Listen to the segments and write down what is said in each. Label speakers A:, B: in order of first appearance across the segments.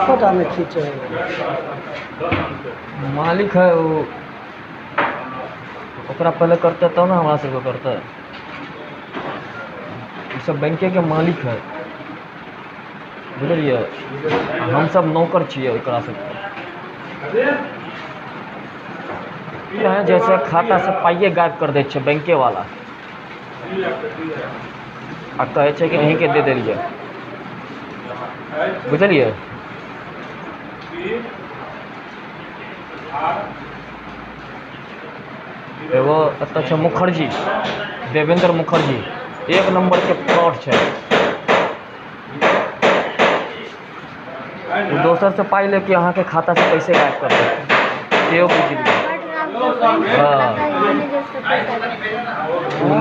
A: फोटा में खींचे
B: मालिक है वो, ओकरा पहले करते तब ना हमारा सबको करते। ये सब बैंके के मालिक है, बुझलिए, हम सब नौकर छिए ओकरा सबके। जैसे खाता से पाइए गायब कर दै छै बैंके वाला, आ कहे छै कि अहीं के दे देलिए, बुझलिए। एगो एतऽ छै मुखर्जी, देवेंद्र मुखर्जी एक नंबर के फ्रॉड है। दोसर से पाई लेके अहाँ के खाता से पैसे गायब कर देते सेव बुझ लिया।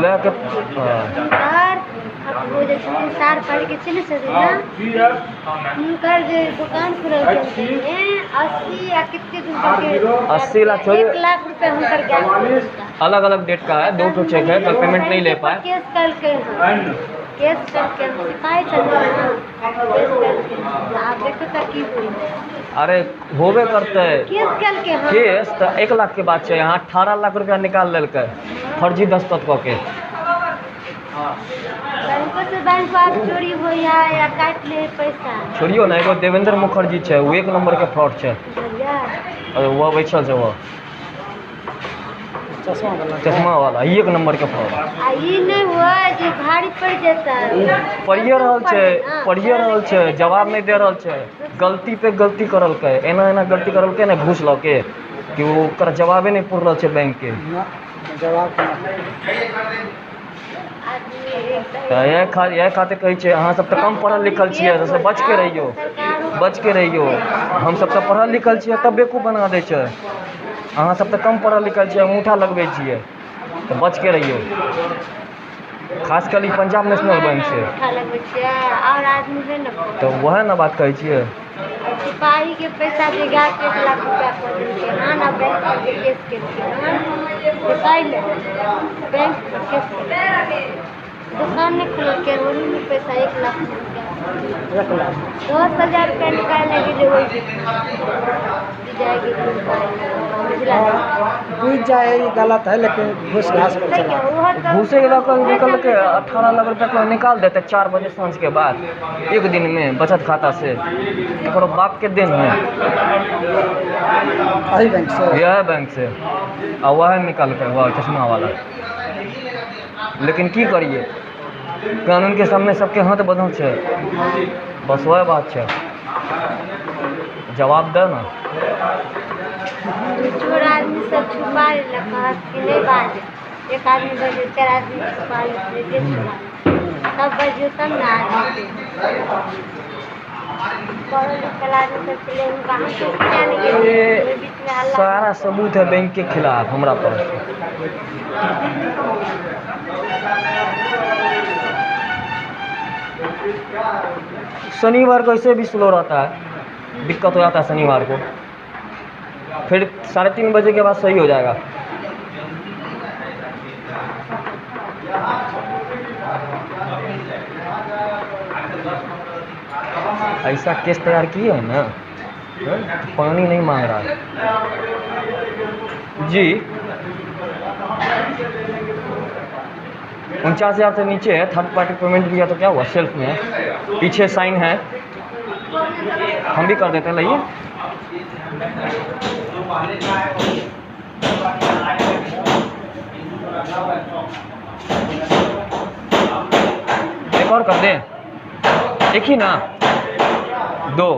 B: लेके
A: सार पढ़ के चले चले ना उनकर जो दुकान खुलल है 80 या कितने दिन के
B: 80 लाख
A: 1 लाख रुपए हुनकर गया।
B: अलग अलग डेट का है, 2 चेक है, कल पेमेंट नहीं ले पाए।
A: केस करके शिकायत आप देखो तक की हुई।
B: अरे होबे करते है
A: केस करके
B: केस तो 1 लाख के बाद यहाँ 18 लाख रुपया निकाल लेलकै फर्जी दस्तखत कऽ के।
A: बैंकों से बैंक आप चोरी हो या काट ले पैसा
B: छोड़ियो ना, एगो देवेंद्र मुखर्जी है वो 1 नंबर के फ्रॉड है। अरे वो बैठल है वो चश्मा वाला 1 नंबर के फ्रॉड।
A: नहीं हुआ जो भारी पड़ जाता है
B: पढ़िए रहल छै जवाब नहीं दे रहल छै, गलती पे गलती करलकै, एना गलती करलकै ना घूस लऽ के कि वो ओकर जवाबे नहीं पूर रहल छै बैंक के जवाब। यह खातिर कहै छै अहाँ सब तऽ कम पढ़ल लिखल छियै, से बच के रहियो। हम सब तऽ पढ़ल लिखल छियै तब बेवकूफ बना दै छै। अहाँ सब तऽ कम पढ़ल लिखल छियै, अंगूठा लगबै छियै, तऽ बच के रहियो। खास कर ई पंजाब नेशनल बैंक से
A: और आदमी है ना
B: तो वह ना बात कहै छियै।
A: सिपाही के पैसा देगा 1 लाख रुपया कर देंगे हाँ ना बैंक के केस के बैंक केस दुकान नहीं खुल के वही में पैसा 1 लाख रुपया 10,000 रुपया निकालने के लिए वही जाएगी
C: बुझ जाए ये गलत है, लेकिन घूस घास पर चला
B: घूसे निकल के 18 लाख रुपया को निकाल देते 4 बजे सांझ के बाद 1 दिन में बचत खाता से। एक बाप के दिन है यह बैंक से और वह निकाल के वह चश्मा वाला। लेकिन की करिए कानून के सामने सबके हाथ बंधल है, बस वह बात है। जवाब दे ना।
A: चोर आदमी सब छुपा नहीं बाजे, एक आदमी बजे 4 आदमी छुपा लेते सब बजे तब ना आदमी
B: सारा सबूत है बैंक के खिलाफ हमारा पास। शनिवार को ऐसे भी स्लो रहता है, दिक्कत हो जाता है शनिवार को, फिर 3:30 बजे के बाद सही हो जाएगा। ऐसा केस तैयार किए है ना, पानी नहीं मांग रहा है जी। 49,000 से नीचे है, थर्ड पार्टी पेमेंट किया तो क्या हुआ, सेल्फ में है, पीछे साइन है, हम भी कर देते हैं। लाइए एक और कर दें, एक ही ना 2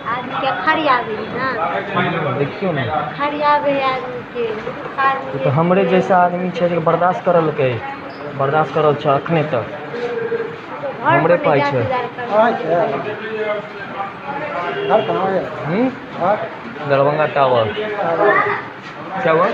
A: आदमी के खरिया गई ना,
B: देखियो ना
A: खरिया गई आदमी के
B: तो हमरे जैसा आदमी है जो बर्दाश्त करल के बर्दाश्त करल छ अखने तक हमरे पाई है। दरभंगा टावर क्या हुआ?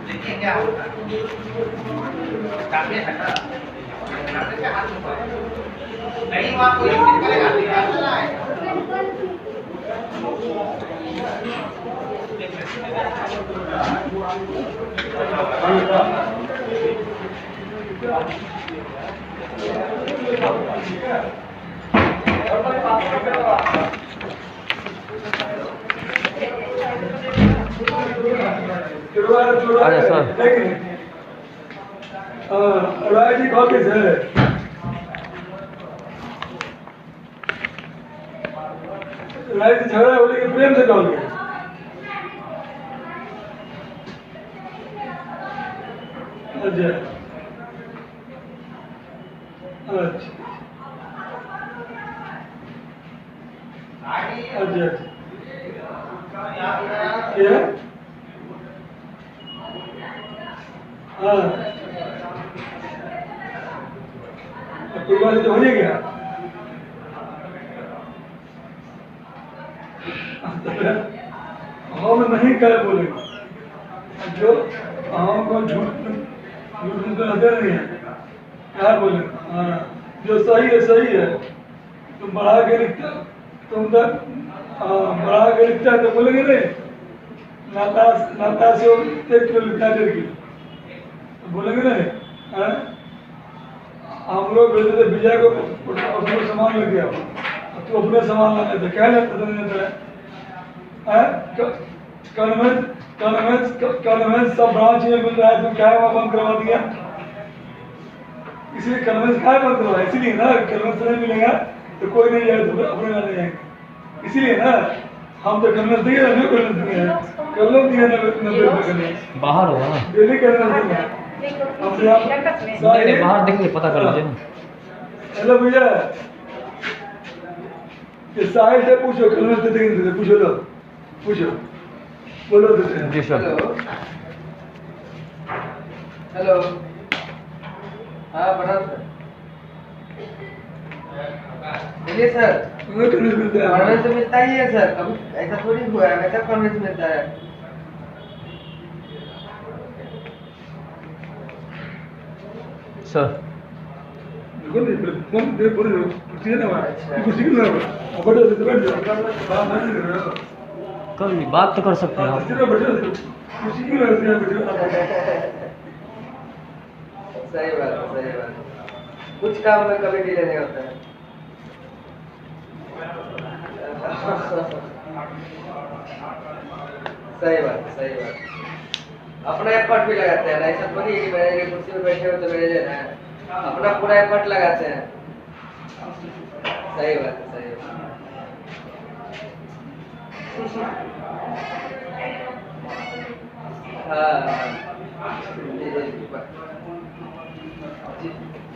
B: देखिए क्या होता है। अरे सर
C: राय जी ऑफिस है। राय जी झगड़ा होने के प्रेम से कहोगे। अच्छा अच्छा अच्छा क्या? हाँ कुर्बानी तो हो गया। हम नहीं कर बोलेंगे जो हमको झूठ झूठ कहते नहीं है। क्या बोले? हाँ जो सही है। तुम बढ़ा के लिखता तुम तो बढ़ा के लिखता है तो बोलेंगे नहीं। नाता से 1 किलो लिखता है 1.5 किलो तो बोलेंगे नहीं। हाँ? हम लोग भेजे थे विजय को अपने सामान लग गया तो अपने सामान लाने थे। क्या लेते थे नहीं लेते? कन्वेंस सब ब्रांच में मिल रहा है तो क्या वहाँ बंद करवा दिया? इसलिए कन्वेंस क्या बंद करवा? इसीलिए ना कन्वेंस नहीं मिलेगा तो कोई नहीं जाएगा तो अपने लाने जाएंगे। इसीलिए ना हम तो कन्वेंस दिए ना कन्वेंस दिए कल दिए ना
B: बाहर होगा ना
C: डेली कन्वेंस दिए।
B: नहीं, बाहर देख ले पता कर लीजिए ना।
C: हेलो भैया ये साहिल से पूछो कन्वेंस दे देंगे। पूछो लो पूछो बोलो देते हैं।
B: जी सर।
D: हेलो हाँ प्रणाम सर। चलिए सर
C: तुम्हें कन्वेंस मिलता है?
D: कन्वेंस तो मिलता ही है सर। कभी ऐसा थोड़ी हुआ है वैसा कन्वेंस मिलता है।
B: सर
C: फोन दे बोलो कुछ ना कुछ ना बैठो तो बैठ जाओ बात नहीं कर रहे हो।
B: कर ली बात तो कर सकते हैं आप।
C: बैठो बैठो कुछ क्यों लड़ते हैं बैठो।
D: सही बात कुछ काम में कभी डिले नहीं होता है। सही बात अपना एफर्ट भी लगाते हैं ना। ऐसा थोड़ी है कि मैनेजर की कुर्सी पे बैठे हो तो मैनेजर है। अपना पूरा एफर्ट लगाते हैं। सही बात हाँ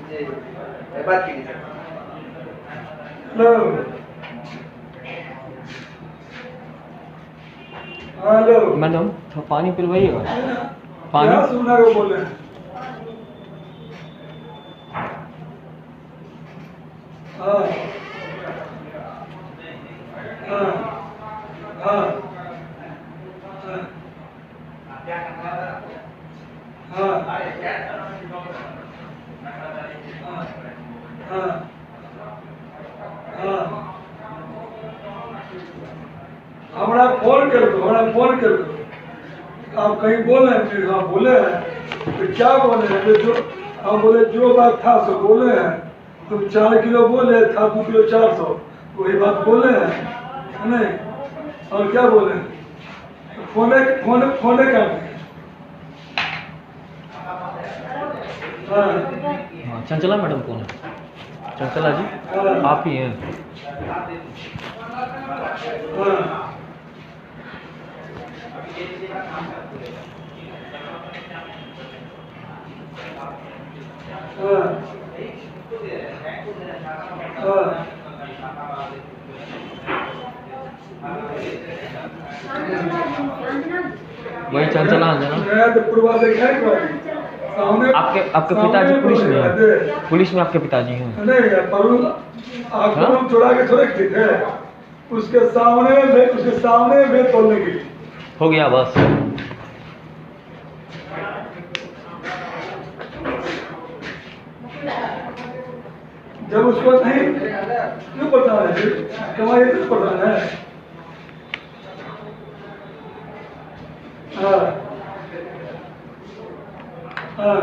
D: जी बात कीजिए सर।
C: हेलो
B: मैडम थोड़ा पानी पिलवाइएगा।
C: क्या
B: पानी
C: सुनना को बोले? हाँ हाँ हाँ हमारा फोन कर दो। आप कहीं बोले हैं? हाँ बोले हैं तो क्या बोले हैं? जो हम बोले जो बात था सो बोले हैं। तुम 4 किलो बोले था 2 किलो 400 वही बात बोले हैं है नहीं? और क्या बोले? फोने काट दिए।
B: हाँ चंचला मैडम कौन है? चंचला जी आप ही हैं? वही चंचला अंजना। आपके पिताजी पुलिस में हैं? पुलिस में आपके पिताजी हैं?
C: नहीं आपको हम चुरा के थोड़े ठीक है। उसके सामने में तोड़ने के लिए
B: हो गया बस।
C: जब उसको नहीं क्यों परेशान है, कमाई क्यों परेशान है? हाँ हाँ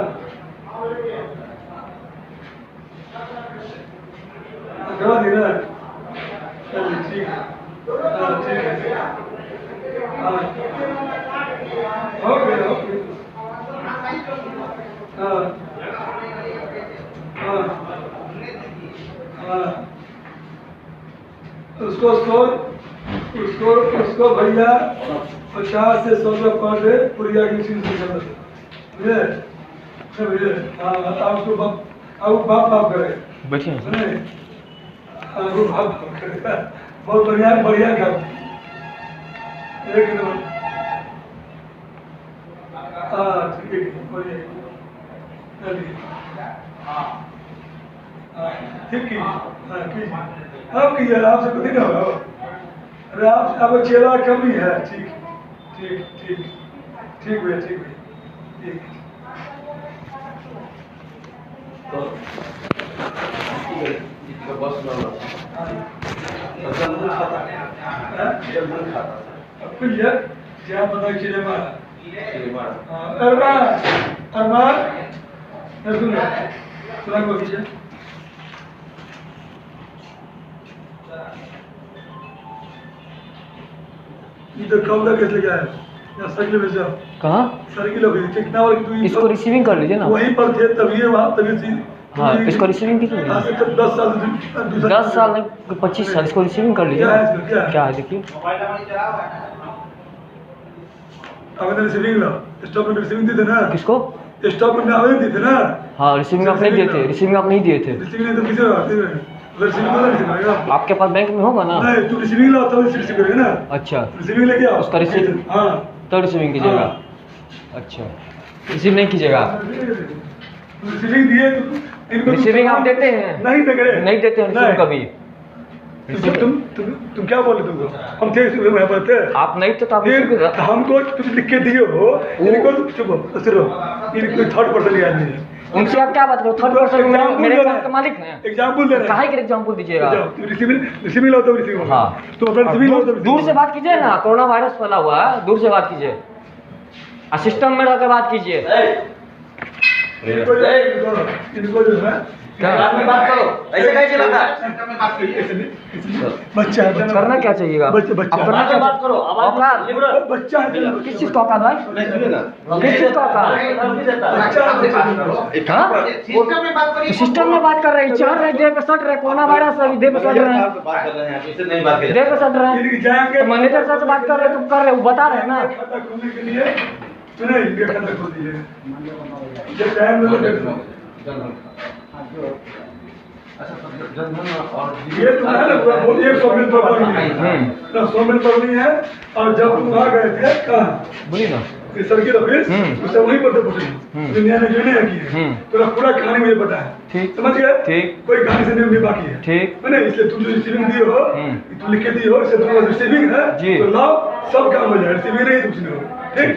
C: करवा दी ना, चलिए ठीक है, हाँ ठीक है, हाँ ओके ओके, हाँ हाँ हाँ उसको भैया 50 से 100 रुपये पर डे पुरिया की चीज बुझे बुझे। हाँ आप उसको बाप करे
B: बैठिए
C: आपको बाप करेगा, बहुत बढ़िया काम एक नंबर। हाँ ठीक है बढ़िया, चलिए ठीक कीजिए, हाँ कीजिए, आप कीजिए, आपसे कुछ नहीं होगा। अरे आपको चेला कमी है, ठीक ठीक ठीक ठीक भैया, ठीक भैया, ठीक। क्या पता चले अरमान सुना को कीजिए। इधर कब लग कैसे क्या है, या सर्किल में जाओ,
B: कहाँ
C: सर्किल अभी कितना और
B: इसको रिसीविंग कर लीजिए ना,
C: वहीं पर थे तभी वहाँ तभी
B: हाँ इसको रिसीविंग कीजिए।
C: 10 साल
B: 10 साल नहीं 25 साल, इसको रिसीविंग कर लीजिए। क्या है देखिए,
C: आवेदन रिसीविंग लो, स्टॉप में रिसीविंग दी थे ना,
B: किसको
C: स्टॉप में आवेदन दी थे ना।
B: हाँ रिसीविंग आप नहीं दिए थे, रिसीविंग आप नहीं दिए थे।
C: रिसीविंग नहीं तो किसे आती है, रिसीविंग वाला रिसीविंग आएगा
B: आपके पास बैंक में होगा ना।
C: नहीं तू रिसीविंग लाओ तब रिसीव करेगा ना।
B: अच्छा
C: रिसीविंग लेके आओ
B: उसका रिसीव,
C: हाँ
B: तो रिसीविंग कीजिएगा। अच्छा रिसीव नहीं कीजिएगा,
C: रिसीविंग दिए इनको
B: रिसीविंग आप देते हैं?
C: नहीं देंगे,
B: नहीं देते हैं रिसीविंग कभी।
C: तुम क्या बोले तुमको, हम थे वहाँ पर थे,
B: आप नहीं थे तो आप
C: हमको तुम लिख के दिए हो, इनको चुप हो, इनको थर्ड पर्सन याद नहीं है।
B: उनसे आप क्या बात करो, थर्ड पर्सन मेरे काम के मालिक हैं।
C: एग्जाम्पल दे रहे हैं,
B: काहे के एग्जाम्पल दीजिएगा।
C: रिसीविंग लो तो रिसीविंग,
B: हाँ
C: तो अपना रिसीविंग लो तो
B: दूर से बात कीजिए ना, कोरोना वायरस फैला हुआ है, दूर से बात कीजिए, सिस्टम में रहकर बात कीजिए।
C: इनको जो है
D: बात करो, ऐसे कैसे चलाता है?
C: बच्चा है,
B: करना क्या चाहिएगा,
C: बच्चा
B: आप करना क्या
D: बात करो,
B: औकात
C: बच्चा है,
B: किस चीज का औकात भाई, किस चीज का औकात। सिस्टम में बात कर रहे हैं, चढ़ रहे, देह पे सट रहे, कोरोना वायरस अभी देह पे सट रहे हैं, देह पे सट रहे हैं, तो मैनेजर साहब से बात कर रहे, तुम कर रहे, वो बता रहे हैं ना।
C: खाता खोलने के लिए नहीं खाता खोल दीजिए, जब टाइम लगेगा। ये तो है ना पूरा बहुत 100 मिनट पर पढ़नी है, 100 मिनट पढ़नी है। और जब तुम वहाँ गए थे कहाँ,
B: बोलिए ना,
C: सर्किल ऑफिस, उससे वहीं पर पूछी दुनिया ने जो नहीं की है, तो पूरा कहानी मुझे पता है,
B: ठीक
C: समझ गए,
B: ठीक,
C: कोई कहानी से नहीं बाकी है,
B: ठीक
C: नहीं, इसलिए तुम जो रिसीविंग दिए हो, तुम लिख के दिए हो, इससे तुम्हारा रिसीविंग है,
B: जी,
C: तो लाओ सब काम हो जाए, रिसीविंग नहीं तो कुछ नहीं हो, ठीक।